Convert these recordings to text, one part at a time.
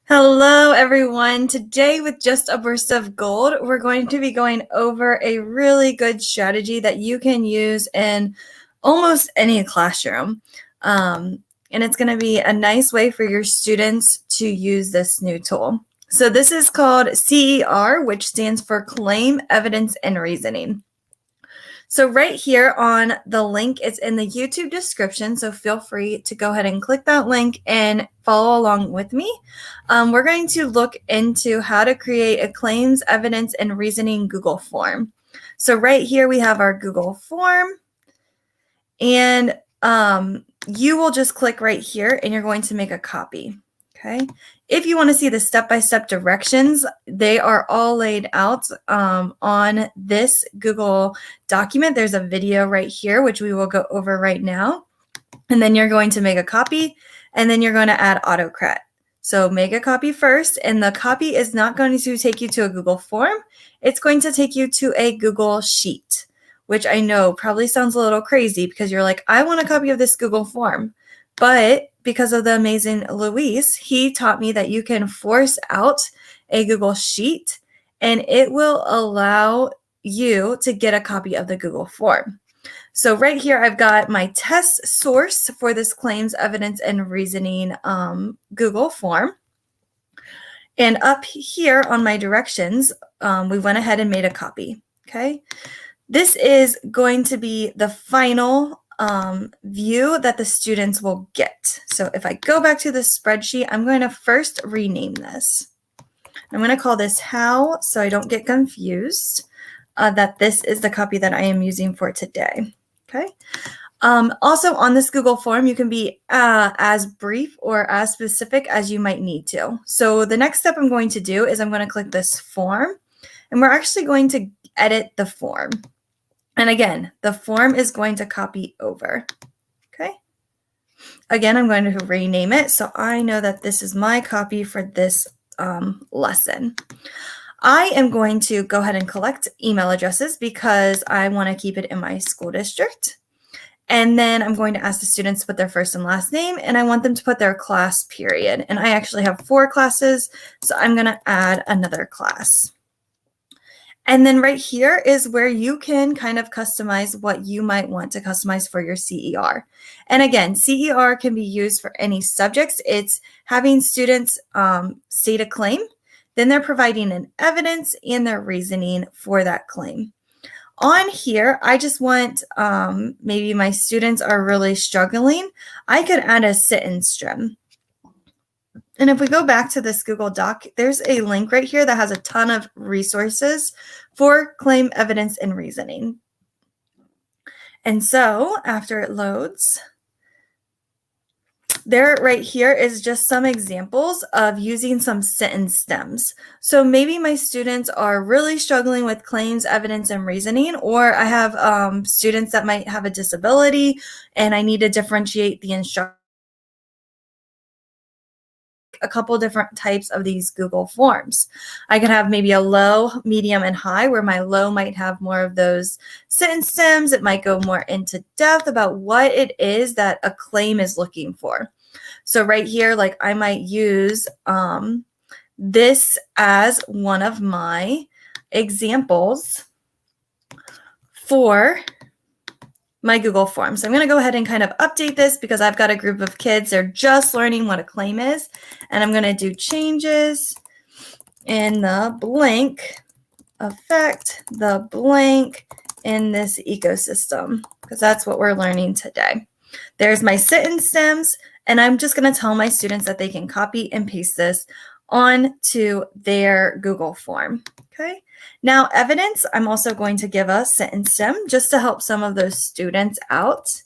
Hello everyone. Today with Just a Burst of Gold, we're going to be going over a really good strategy that you can use in almost any classroom. And it's going to be a nice way for your students to use this new tool. So this is called CER, which stands for Claim, Evidence, and Reasoning. So right here on the link, it's in the YouTube description, so feel free to go ahead and click that link and follow along with me. We're going to look into how to create a claims, evidence, and reasoning Google form. So right here we have our Google form, and you will just click right here and you're going to make a copy. Okay. If you want to see the step-by-step directions, they are all laid out on this Google document. There's a video right here, which we will go over right now. And then you're going to make a copy, and then you're going to add AutoCrat. So make a copy first, and the copy is not going to take you to a Google form. It's going to take you to a Google Sheet, which I know probably sounds a little crazy because you're like, I want a copy of this Google form. But because of the amazing Luis, he taught me that you can force out a Google Sheet and it will allow you to get a copy of the Google form. So right here, I've got my test source for this claims, evidence, and reasoning Google form. And up here on my directions, we went ahead and made a copy, okay? This is going to be the final view that the students will get. So if I go back to the spreadsheet, I'm going to first rename this. I'm going to call this how, so I don't get confused that this is the copy that I am using for today. Okay. Also on this Google form, you can be as brief or as specific as you might need to. So the next step I'm going to do is I'm going to click this form, and we're actually going to edit the form. And again, the form is going to copy over, okay? Again, I'm going to rename it so I know that this is my copy for this lesson. I am going to go ahead and collect email addresses because I want to keep it in my school district. And then I'm going to ask the students to put their first and last name, and I want them to put their class period. And I actually have 4 classes, so I'm going to add another class. And then right here is where you can kind of customize what you might want to customize for your CER. And again, CER can be used for any subjects. It's having students state a claim, then they're providing an evidence and their reasoning for that claim. On here, I just want, maybe my students are really struggling, I could add a sentence string. And if we go back to this Google Doc, there's a link right here that has a ton of resources for claim, evidence, and reasoning. And so after it loads, there right here is just some examples of using some sentence stems. So maybe my students are really struggling with claims, evidence, and reasoning, or I have students that might have a disability and I need to differentiate the instruction. A couple different types of these Google forms. I could have maybe a low, medium, and high, where my low might have more of those sentence stems. It might go more into depth about what it is that a claim is looking for. So right here, like I might use this as one of my examples for my Google Form. So I'm going to go ahead and kind of update this because I've got a group of kids. They're just learning what a claim is. And I'm going to do changes in the blank, affect the blank in this ecosystem, because that's what we're learning today. There's my sentence stems, and I'm just going to tell my students that they can copy and paste this onto their Google form. Okay. Now, evidence, I'm also going to give a sentence stem just to help some of those students out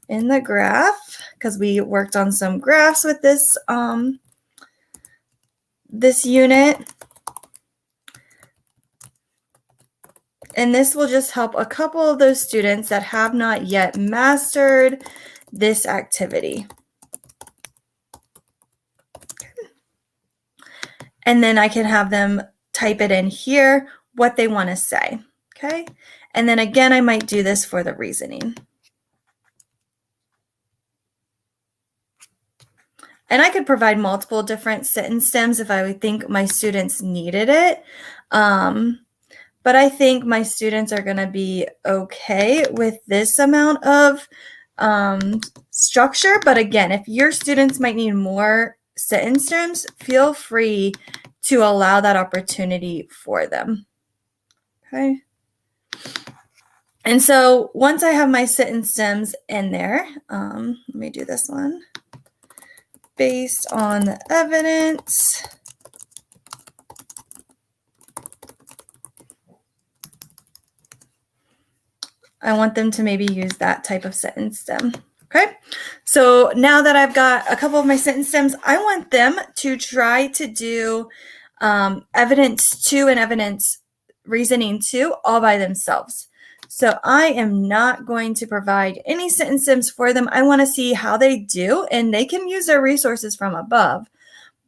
in the graph, because we worked on some graphs with this, this unit. And this will just help a couple of those students that have not yet mastered this activity. And then I can have them type it in here, what they want to say, okay? And then again, I might do this for the reasoning. And I could provide multiple different sentence stems if I would think my students needed it. But I think my students are going to be okay with this amount of structure. But again, if your students might need more sentence stems, feel free to allow that opportunity for them. Okay. And so once I have my sentence stems in there, let me do this one. Based on the evidence, I want them to maybe use that type of sentence stem. Okay, so now that I've got a couple of my sentence stems, I want them to try to do evidence 2 and evidence reasoning 2 all by themselves. So I am not going to provide any sentence stems for them. I want to see how they do, and they can use their resources from above.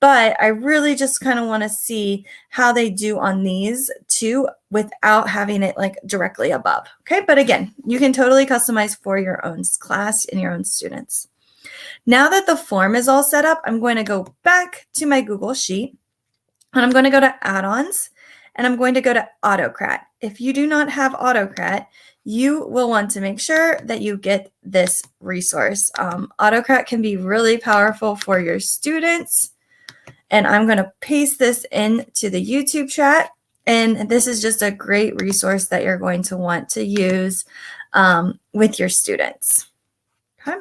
But I really just kind of want to see how they do on these 2 without having it like directly above. Okay, but again, you can totally customize for your own class and your own students. Now that the form is all set up, I'm going to go back to my Google Sheet, and I'm going to go to add-ons, and I'm going to go to Autocrat. If you do not have Autocrat, you will want to make sure that you get this resource. Autocrat can be really powerful for your students. And I'm going to paste this into the YouTube chat. And this is just a great resource that you're going to want to use with your students. Okay.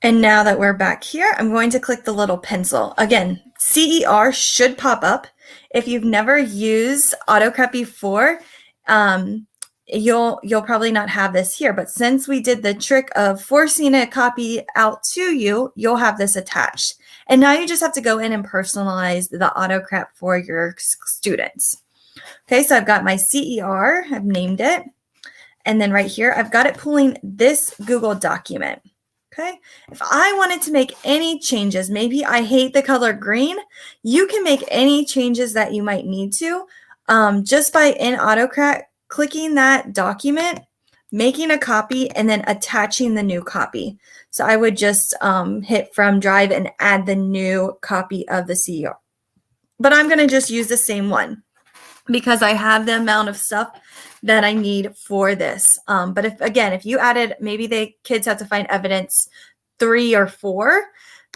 And now that we're back here, I'm going to click the little pencil. Again, CER should pop up. If you've never used Autocrat before, you'll probably not have this here, but since we did the trick of forcing a copy out to you, you'll have this attached. And now you just have to go in and personalize the Autocrat for your students. Okay, so I've got my CER, I've named it. And then right here, I've got it pulling this Google document. Okay, if I wanted to make any changes, maybe I hate the color green, you can make any changes that you might need to just by in Autocrat clicking that document, making a copy, and then attaching the new copy. So I would just hit from Drive and add the new copy of the CER. But I'm going to just use the same one because I have the amount of stuff that I need for this. But if you added, maybe the kids have to find evidence 3 or 4,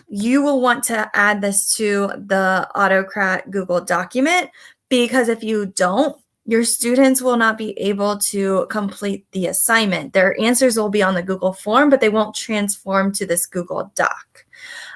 you will want to add this to the Autocrat Google document, because if you don't, your students will not be able to complete the assignment. Their answers will be on the Google form, but they won't transform to this Google Doc.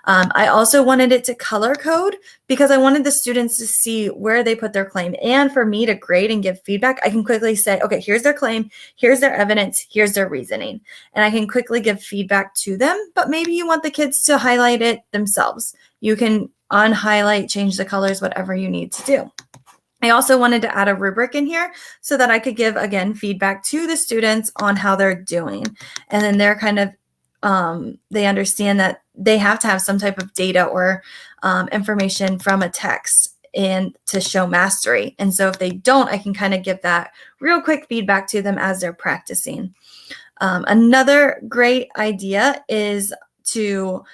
I also wanted it to color code because I wanted the students to see where they put their claim. And for me to grade and give feedback, I can quickly say, okay, here's their claim, here's their evidence, here's their reasoning. And I can quickly give feedback to them, but maybe you want the kids to highlight it themselves. You can unhighlight, change the colors, whatever you need to do. I also wanted to add a rubric in here so that I could give, again, feedback to the students on how they're doing. And then they're kind of, they understand that they have to have some type of data or information from a text and to show mastery. And so if they don't, I can kind of give that real quick feedback to them as they're practicing. Another great idea is to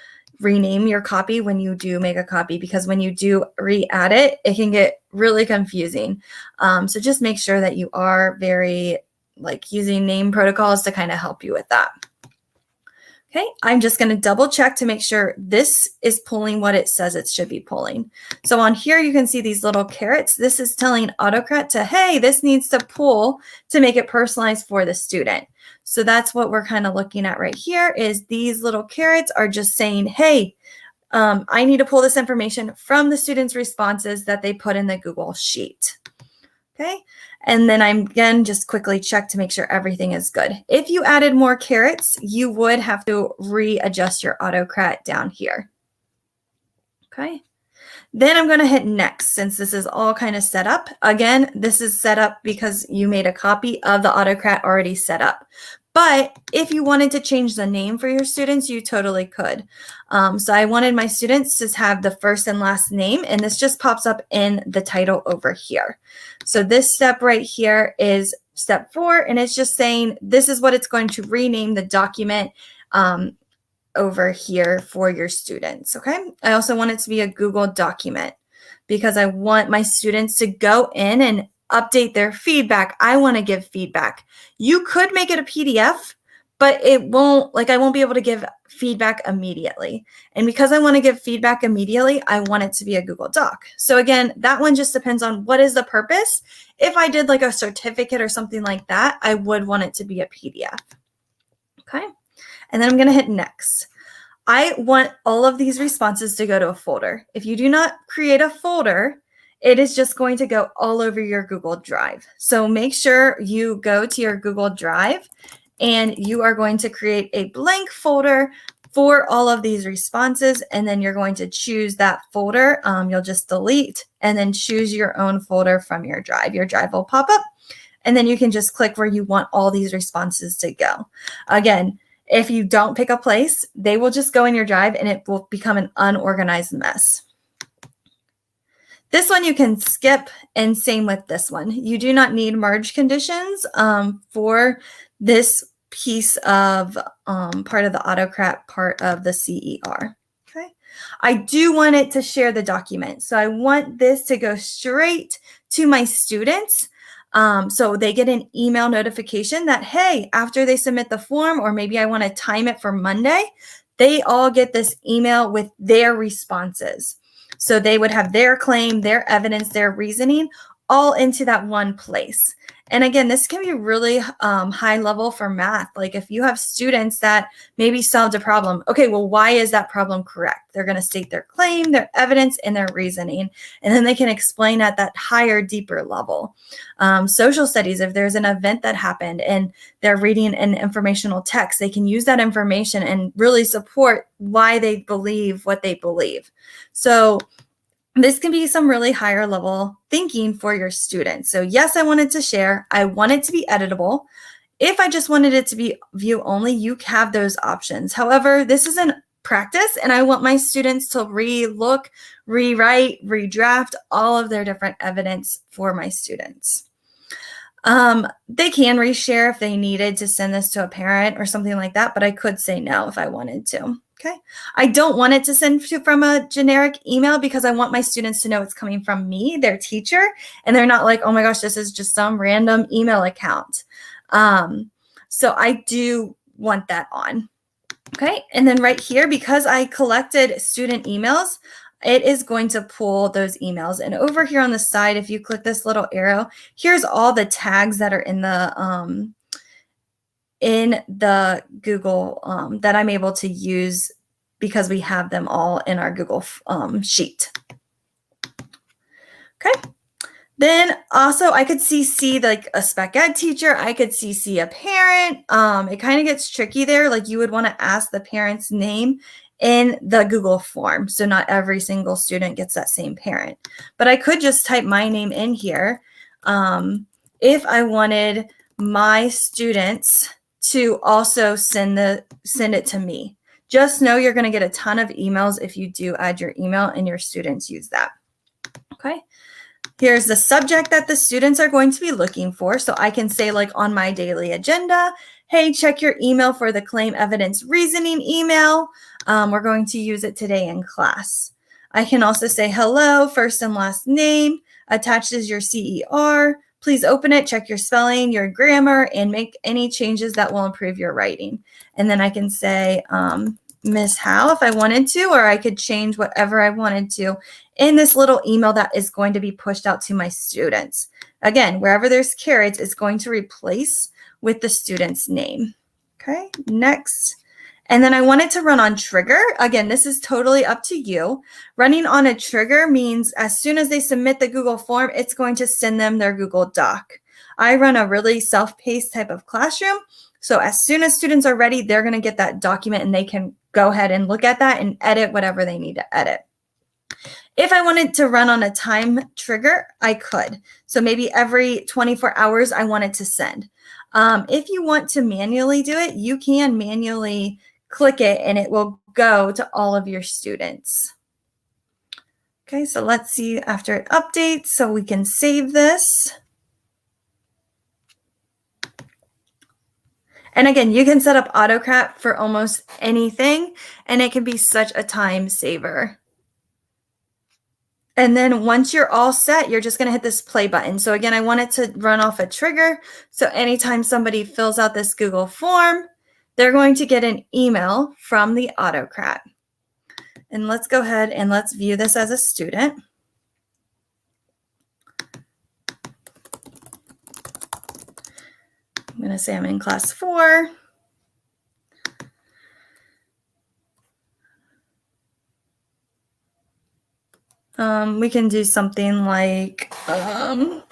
rename your copy when you do make a copy, because when you do re-add it, it can get really confusing. So just make sure that you are very like using name protocols to kind of help you with that. Okay, I'm just going to double check to make sure this is pulling what it says it should be pulling. So on here, you can see these little carrots. This is telling Autocrat to, hey, this needs to pull to make it personalized for the student. So that's what we're kind of looking at right here is these little carrots are just saying, hey, I need to pull this information from the student's responses that they put in the Google Sheet. Okay, and then I'm again just quickly check to make sure everything is good. If you added more carrots, you would have to readjust your Autocrat down here. Okay, then I'm going to hit next since this is all kind of set up. Again, this is set up because you made a copy of the Autocrat already set up. But if you wanted to change the name for your students, you totally could. So I wanted my students to have the first and last name, and this just pops up in the title over here. So this step right here is step 4, and it's just saying this is what it's going to rename the document over here for your students, okay? I also want it to be a Google document because I want my students to go in and update their feedback. I want to give feedback. You could make it a PDF, but it won't, like I won't be able to give feedback immediately. And because I want to give feedback immediately, I want it to be a Google Doc. So again, that one just depends on what is the purpose. If I did like a certificate or something like that, I would want it to be a PDF. Okay. And then I'm going to hit next. I want all of these responses to go to a folder. If you do not create a folder, it is just going to go all over your Google Drive. So make sure you go to your Google Drive and you are going to create a blank folder for all of these responses. And then you're going to choose that folder. You'll just delete and then choose your own folder from your drive. Your drive will pop up and then you can just click where you want all these responses to go. Again, if you don't pick a place, they will just go in your drive and it will become an unorganized mess. This one you can skip, and same with this one. You do not need merge conditions for this piece of part of the Autocrat part of the CER. Okay, I do want it to share the document. So I want this to go straight to my students. So they get an email notification that, hey, after they submit the form, or maybe I want to time it for Monday, they all get this email with their responses. So they would have their claim, their evidence, their reasoning all into that one place. And again, this can be really high level for math. Like if you have students that maybe solved a problem, okay, well, why is that problem correct? They're going to state their claim, their evidence, and their reasoning. And then they can explain at that higher, deeper level. Social studies, if there's an event that happened and they're reading an informational text, they can use that information and really support why they believe what they believe. So this can be some really higher level thinking for your students. So yes, I want it to share. I want it to be editable. If I just wanted it to be view only, you have those options. However, this is in practice and I want my students to relook, rewrite, redraft all of their different evidence for my students. They can reshare if they needed to send this to a parent or something like that, but I could say no if I wanted to. Okay. I don't want it to send from a generic email because I want my students to know it's coming from me, their teacher, and they're not like, oh my gosh, this is just some random email account. So I do want that on. Okay. And then right here, because I collected student emails, it is going to pull those emails. And over here on the side, if you click this little arrow, here's all the tags that are in the Google that I'm able to use because we have them all in our Google sheet. Okay. Then also I could CC like a spec ed teacher. I could CC a parent. It kind of gets tricky there. Like you would want to ask the parent's name in the Google form. So not every single student gets that same parent. But I could just type my name in here if I wanted my students to also send it to me. Just know you're going to get a ton of emails if you do add your email and your students use that. Okay. Here's the subject that the students are going to be looking for. So I can say like on my daily agenda, hey, check your email for the claim evidence reasoning email. We're going to use it today in class. I can also say hello, first and last name, attached is your CER, Please open it, check your spelling, your grammar, and make any changes that will improve your writing. And then I can say, Miss Howe if I wanted to, or I could change whatever I wanted to in this little email that is going to be pushed out to my students. Again, wherever there's carrots, it's going to replace with the student's name. Okay, next. And then I want it to run on trigger. Again, this is totally up to you. Running on a trigger means as soon as they submit the Google form, it's going to send them their Google Doc. I run a really self-paced type of classroom. So as soon as students are ready, they're going to get that document and they can go ahead and look at that and edit whatever they need to edit. If I wanted to run on a time trigger, I could. So maybe every 24 hours, I want it to send. If you want to manually do it, you can manually click it and it will go to all of your students. Okay, so let's see after it updates so we can save this. And again, you can set up AutoCrat for almost anything, and it can be such a time saver. And then once you're all set, you're just going to hit this play button. So again, I want it to run off a trigger. So anytime somebody fills out this Google form, they're going to get an email from the AutoCrat. And let's go ahead and let's view this as a student. I'm going to say I'm in class 4. We can do something like and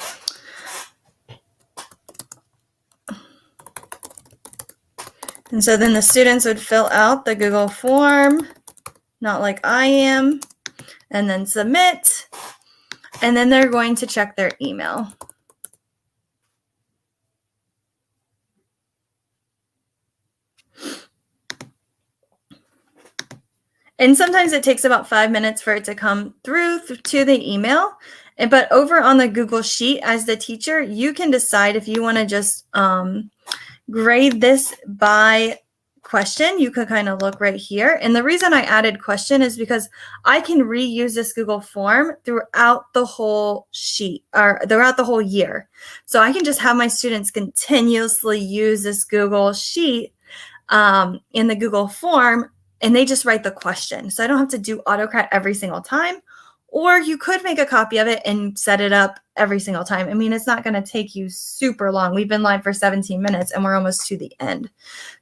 so then the students would fill out the Google form, not like I am, and then submit, and then they're going to check their email. And sometimes it takes about 5 minutes for it to come through to the email. But over on the Google Sheet, as the teacher, you can decide if you want to just grade this by question. You could kind of look right here. And the reason I added question is because I can reuse this Google form throughout the whole sheet or throughout the whole year. So I can just have my students continuously use this Google Sheet in the Google form, and they just write the question. So I don't have to do AutoCrat every single time. Or you could make a copy of it and set it up every single time. I mean, it's not going to take you super long. We've been live for 17 minutes and we're almost to the end.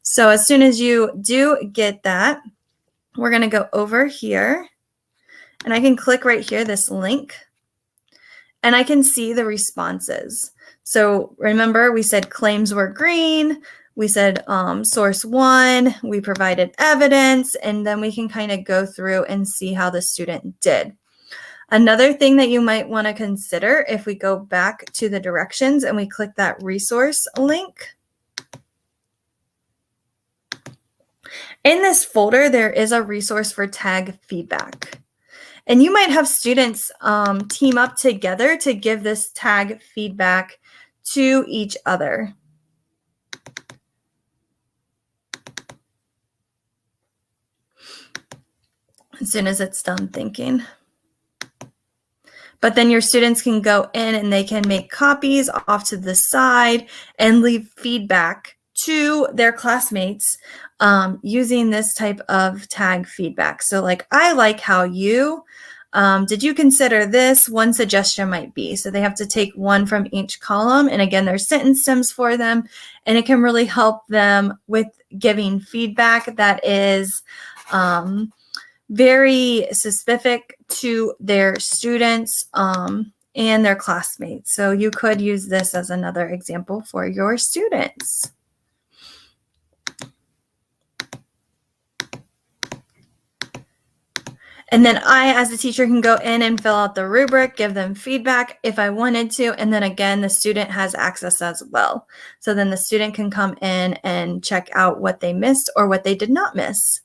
So as soon as you do get that, we're going to go over here and I can click right here, this link, and I can see the responses. So remember, we said claims were green. We said source 1, we provided evidence, and then we can kind of go through and see how the student did. Another thing that you might want to consider, if we go back to the directions and we click that resource link, in this folder, there is a resource for tag feedback. And you might have students team up together to give this tag feedback to each other. As soon as it's done thinking. But then your students can go in and they can make copies off to the side and leave feedback to their classmates using this type of tag feedback. So like, I like how you, did you consider this? One suggestion might be. So they have to take one from each column. And again, there's sentence stems for them. And it can really help them with giving feedback that is very specific to their students and their classmates. So you could use this as another example for your students. And then I, as a teacher, can go in and fill out the rubric, give them feedback if I wanted to. And then again, the student has access as well. So then the student can come in and check out what they missed or what they did not miss.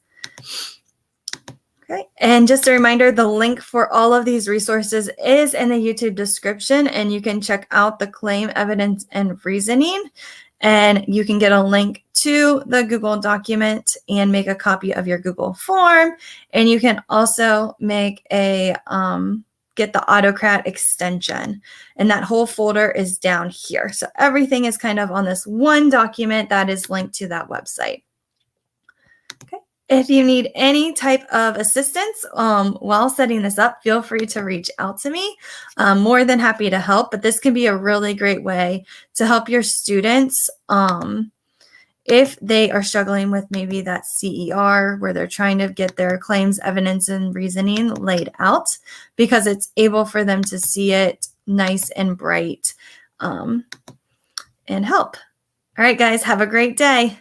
Okay, and just a reminder, the link for all of these resources is in the YouTube description, and you can check out the claim, evidence, and reasoning, and you can get a link to the Google document and make a copy of your Google form, and you can also make a get the AutoCAD extension. And that whole folder is down here. So everything is kind of on this one document that is linked to that website. Okay. If you need any type of assistance while setting this up, feel free to reach out to me. I'm more than happy to help, but this can be a really great way to help your students if they are struggling with maybe that CER where they're trying to get their claims, evidence, and reasoning laid out, because it's able for them to see it nice and bright and help. All right, guys, have a great day.